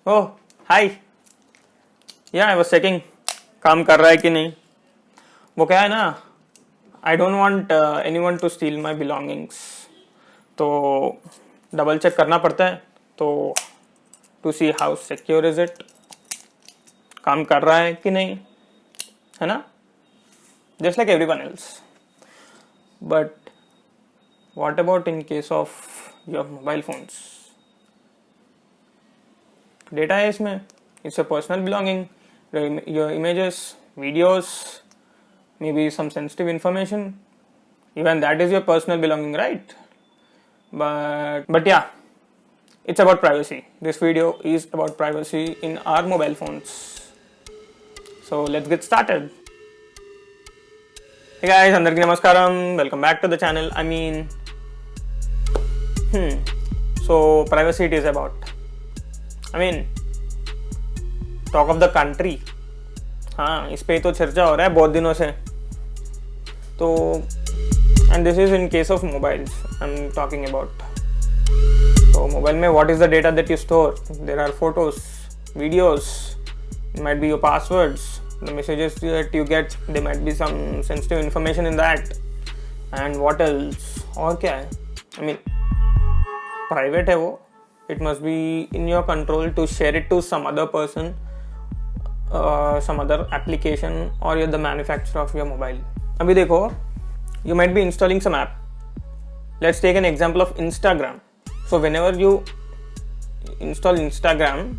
ओह हाय या I was checking काम कर रहा है कि नहीं. वो क्या है ना, I don't want anyone to steal my belongings, तो डबल चेक करना पड़ता है. तो to see how secure is it, काम कर रहा है कि नहीं, है ना, just like everyone else. But what about in case of your mobile phones. Data है इसमें, it's a personal belonging, your images, videos, maybe some sensitive information, even that is your personal belonging, right? But yeah, it's about privacy. This video is about privacy in our mobile phones. So let's get started. Hey guys, andarki namaskaram, welcome back to the channel. So privacy it is about, talk of the country. हाँ, इस पे तो चर्चा हो रहा है बहुत दिनों से. तो and this is in case of mobiles I am talking about. तो मोबाइल में what is the data that you store. There are photos, videos, might be your passwords, the messages that you get, there might be some sensitive information in that. And what else? और क्या है, private है वो. It must be in your control to share it to some other person, some other application, or you're the manufacturer of your mobile. अभी देखो, you might be installing some app. Let's take an example of Instagram. So whenever you install Instagram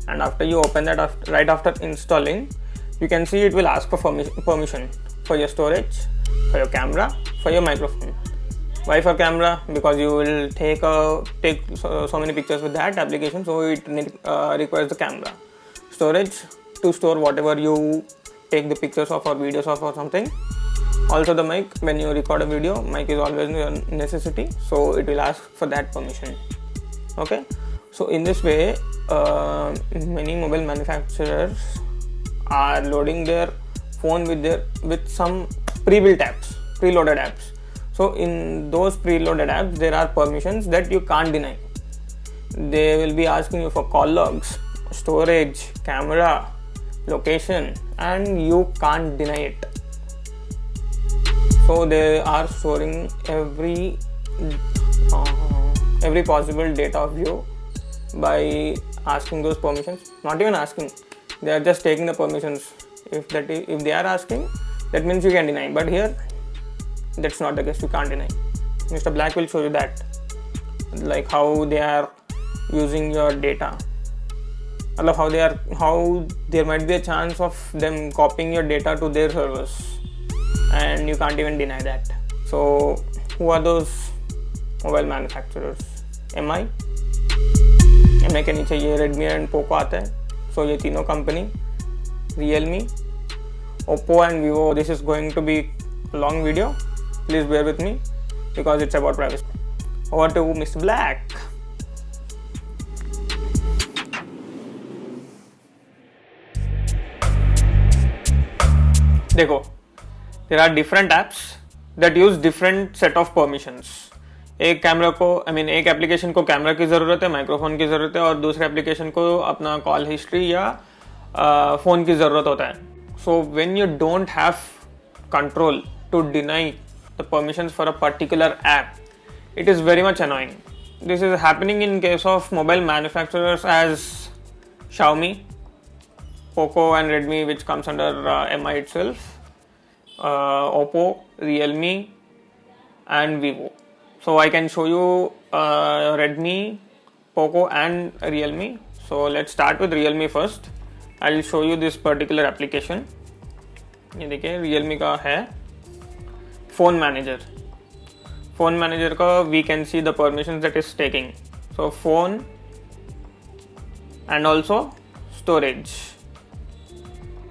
and after you open that, right after installing, you can see it will ask for permission for your storage, for your camera, for your microphone. Why for camera? Because you will take so many pictures with that application, so it requires the camera. Storage, to store whatever you take the pictures of or videos of or something. Also the mic, when you record a video, mic is always a necessity, so it will ask for that permission. Okay, so in this way many mobile manufacturers are loading their phone with some preloaded apps. So in those preloaded apps there are permissions that you can't deny. They will be asking you for call logs, storage, camera, location, and you can't deny it. So they are storing every possible data of you by asking those permissions. Not even asking, they are just taking the permissions. If they are asking, that means you can deny. But here that's not the case, you can't deny. Mr. Black will show you that, like how they are using your data. How there might be a chance of them copying your data to their servers and you can't even deny that. So who are those mobile manufacturers? MI के नीचे ये Redmi and Poco आता है. So ये तीनों company, Realme, Oppo and Vivo. This is going to be a long video, please bear with me because it's about privacy. Over to Mr. Black. देखो, there are different apps that use different set of permissions. एक camera को एक application को camera की ज़रूरत है, microphone की ज़रूरत है, और दूसरे एप्लीकेशन को अपना कॉल हिस्ट्री या फ़ोन की ज़रूरत होता है. So when you don't have control to deny the permissions for a particular app, it is very much annoying. This is happening in case of mobile manufacturers as Xiaomi, Poco and Redmi, which comes under MI itself, Oppo, Realme and Vivo. So I can show you Redmi, Poco and Realme. So let's start with Realme first. I'll show you this particular application. ये देखिए, Realme का है phone manager का we can see the permissions that is taking. So phone and also storage,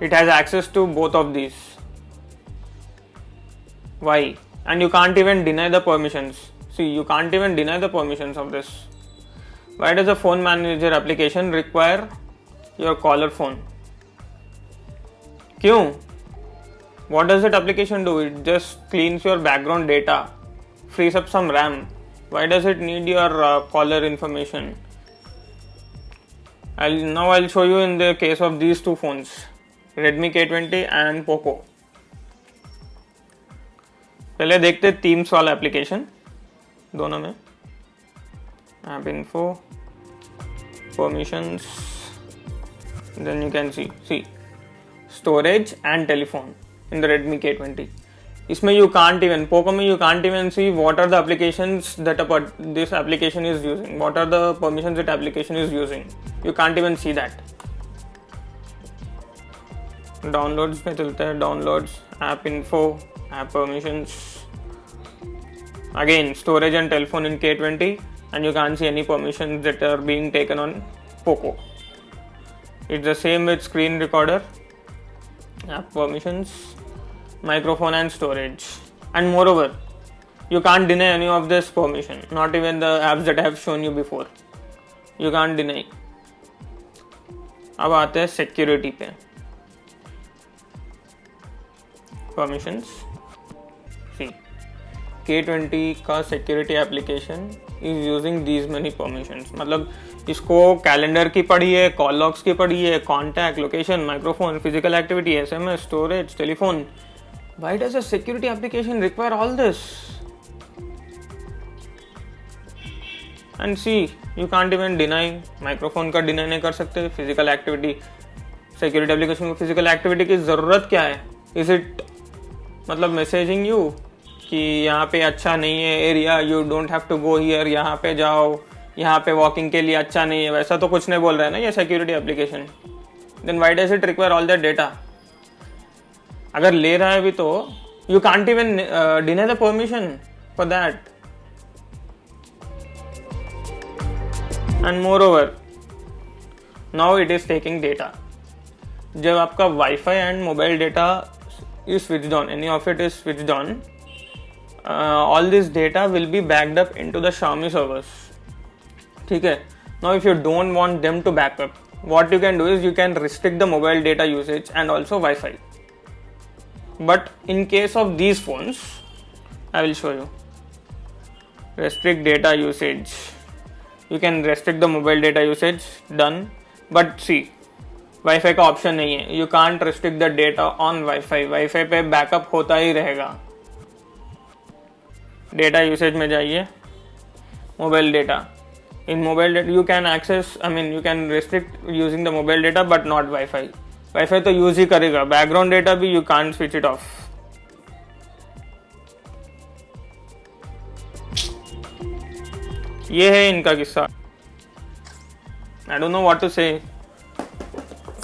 it has access to both of these. Why? And you can't even deny the permissions. See, you can't even deny the permissions of this. Why does a phone manager application require your caller phone? क्यों? What does that application do? It just cleans your background data, frees up some RAM. Why does it need your caller information? I'll show you in the case of these two phones, Redmi K20 and Poco. पहले देखते Teams वाला application दोनों में. App info, permissions, then you can see storage and telephone in the Redmi K20. इसमें you can't even, Poco में you can't even see what are the applications that this application is using, what are the permissions that application is using. You can't even see that. Downloads में चलता है, downloads, app info, app permissions. Again, storage and telephone in K20, and you can't see any permissions that are being taken on Poco. It's the same with screen recorder, app permissions, microphone and storage. And moreover, you can't deny any of this permission, not even the apps that I have shown you before. You can't deny. अब आते हैं security पे. Permissions. See, K20 का security application is using these many permissions. मतलब इसको calendar की पड़ी है, कॉल लॉग्स की पड़ी है, contact, location, microphone, physical activity, SMS, storage, telephone. Why does a security application require all this? And see, you can't even deny. Microphone का deny नहीं कर सकते. फिजिकल एक्टिविटी, सिक्योरिटी एप्लीकेशन को फिजिकल एक्टिविटी की ज़रूरत क्या है? इज इट मतलब मैसेजिंग यू कि यहाँ पे अच्छा नहीं है area, you don't have to go here, यहाँ पे जाओ, यहाँ पे वॉकिंग के लिए अच्छा नहीं है, वैसा तो कुछ नहीं बोल रहा है ना ये security application. Then why does it require all that data? अगर ले रहा है भी तो you can't even deny the permission for that. And moreover now it is taking data. जब आपका WiFi and mobile data is switched on, any of it is switched on, all this data will be backed up into the Xiaomi servers. ठीक है. Now if you don't want them to back up, what you can do is you can restrict the mobile data usage and also Wi-Fi. But in case of these phones, I will show you. Restrict data usage. You can restrict the mobile data usage, done. But see, WiFi का option नहीं है. You can't restrict the data on WiFi. WiFi पे backup होता ही रहेगा. Data usage में जाइए, mobile data. In mobile data you can access, I mean you can restrict using the mobile data but not WiFi. WiFi तो use ही करेगा. Background data भी you can't switch it off. ये है इनका किस्सा. I don't know what to say.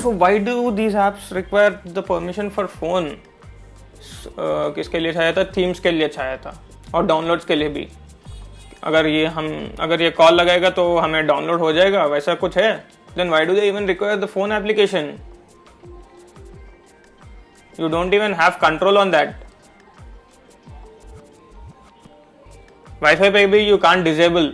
So why do these apps require the permission for phone? किसके लिए छाया था? थीम्स के लिए छाया था और डाउनलोड्स के लिए भी. अगर ये कॉल लगाएगा तो हमें डाउनलोड हो जाएगा, वैसा कुछ है. Then why do they even require the phone application? You don't even have control on that. Wi-Fi पे भी you can't disable.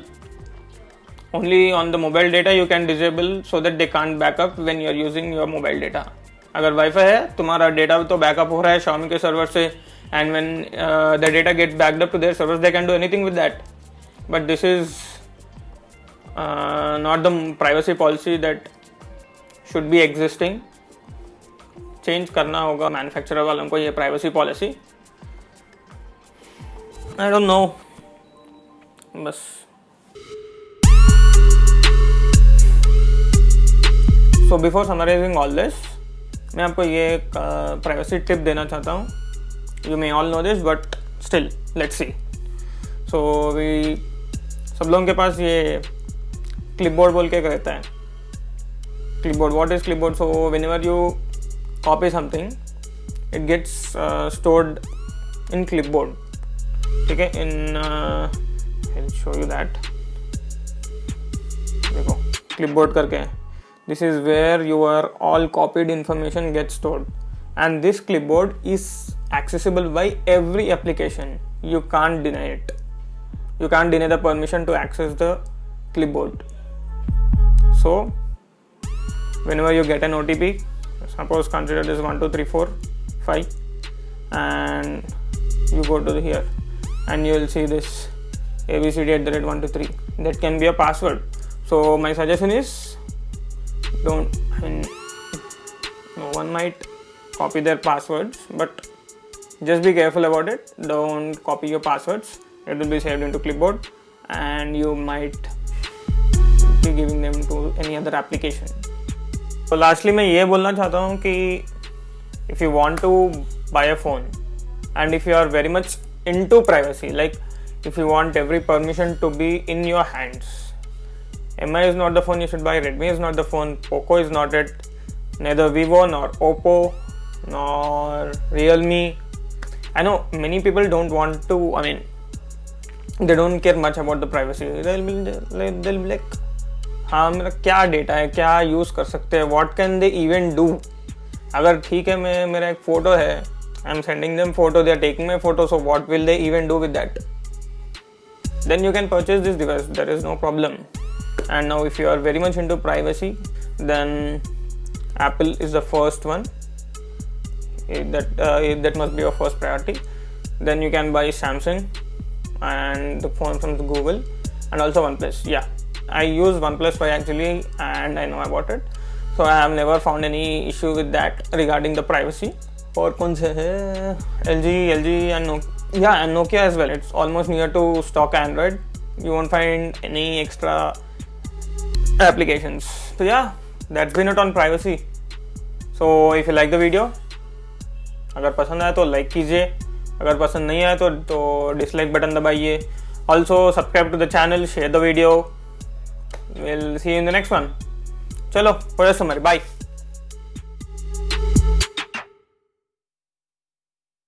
Only on the mobile data you can disable so that they can't back up when you are using your mobile data. अगर wifi है तुम्हारा data तो backup हो रहा है Xiaomi के सर्वर से, and when the data gets backed up to their servers they can do anything with that. But this is not the privacy policy that should be existing. Change करना होगा manufacturer वालों को ये privacy policy. I don't know. बस so before summarising all this, मैं आपको ये एक प्राइवेसी टिप देना चाहता हूँ. You may all know this but still let's see. So सब लोगों के पास ये क्लिपबोर्ड बोल के रहता है. Clipboard, what is clipboard? So whenever you copy something it gets stored in clipboard. ठीक है. In I will show you that. देखो क्लिपबोर्ड करके, this is where your all copied information gets stored, and this clipboard is accessible by every application. You can't deny it. You can't deny the permission to access the clipboard. So whenever you get an OTP, suppose consider this 1 2 3 4 5, and you go to here and you will see this abcd@123. that can be a password. So my suggestion is don't, I mean, no one might copy their passwords, but just be careful about it. Don't copy your passwords. It will be saved into clipboard and you might be giving them to any other application. So lastly मैं ये बोलना चाहता हूँ कि if you want to buy a phone and if you are very much into privacy, like if you want every permission to be in your hands, MI is not the phone you should buy, Redmi is not the phone, Poco is not it, neither Vivo nor Oppo nor Realme. I know many people don't want to, I mean, they don't care much about the privacy. They'll be like, हाँ मेरा क्या data है, क्या use कर सकते हैं, what can they even do. अगर ठीक है मैं मेरा एक फ़ोटो है, I am sending them photo, they are taking my photo, so what will they even do with that. Then you can purchase this device, there is no problem. And now if you are very much into privacy, then Apple is the first one. That must be your first priority. Then you can buy Samsung and the phone from Google, and also OnePlus. Yeah, I use OnePlus 5 actually, and I know about it, so I have never found any issue with that regarding the privacy. और कौन से है? LG and Nokia. Yeah, and Nokia as well. It's almost near to stock Android. You won't find any extra applications. So yeah, that's been it on privacy. So if you like the video, अगर पसंद आया तो like कीजिए, अगर पसंद नहीं आया तो डिसलाइक बटन दबाइए. Also subscribe to the channel, share the video. We'll see you in the next one. चलो, for the summary, bye.